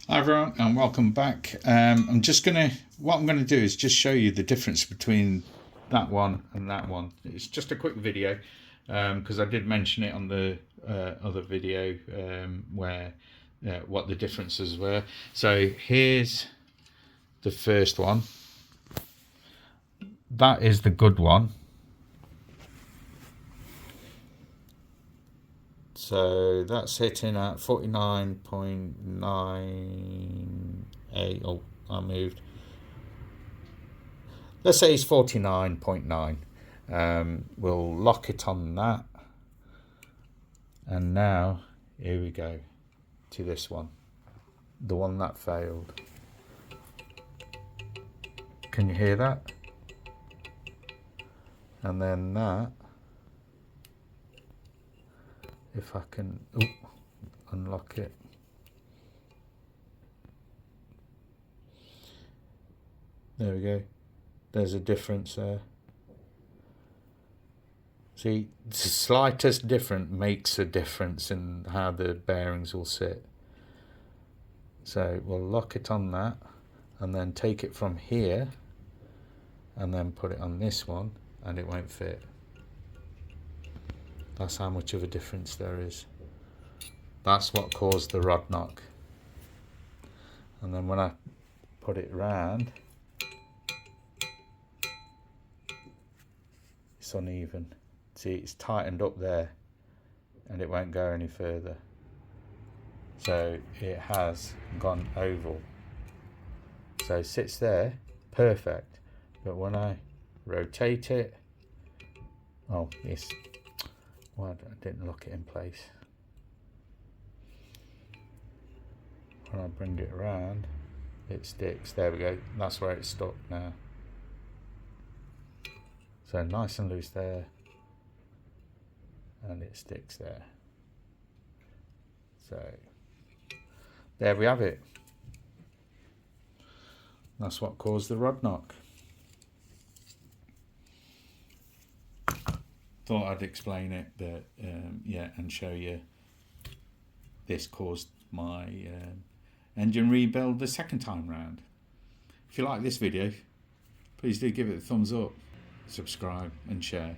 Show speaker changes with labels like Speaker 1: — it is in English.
Speaker 1: Hi everyone and welcome back. What I'm gonna do is just show you the difference between that one and that one. It's just a quick video because I did mention it on the other video where what the differences were. So here's the first one. That is the good one. So that's hitting at 49.98. Oh, I moved. Let's say it's 49.9. We'll lock it on that. And now, here we go to this one. The one that failed. Can you hear that? And then that. If I can unlock it. There we go. There's a difference there. See, the slightest difference makes a difference in how the bearings will sit. So we'll lock it on that and then take it from here and then put it on this one and it won't fit. That's how much of a difference there is. That's what caused the rod knock. And then when I put it round, it's uneven. See, it's tightened up there and it won't go any further. So it has gone oval. So it sits there, perfect. But when I rotate it, oh, yes. Well, I didn't lock it in place. When I bring it around, it sticks. There we go. That's where it's stuck now. So nice and loose there. And it sticks there. So there we have it. That's what caused the rod knock. Thought I'd explain it, but yeah, and show you this caused my engine rebuild the second time round. If you like this video, please do give it a thumbs up, subscribe and share.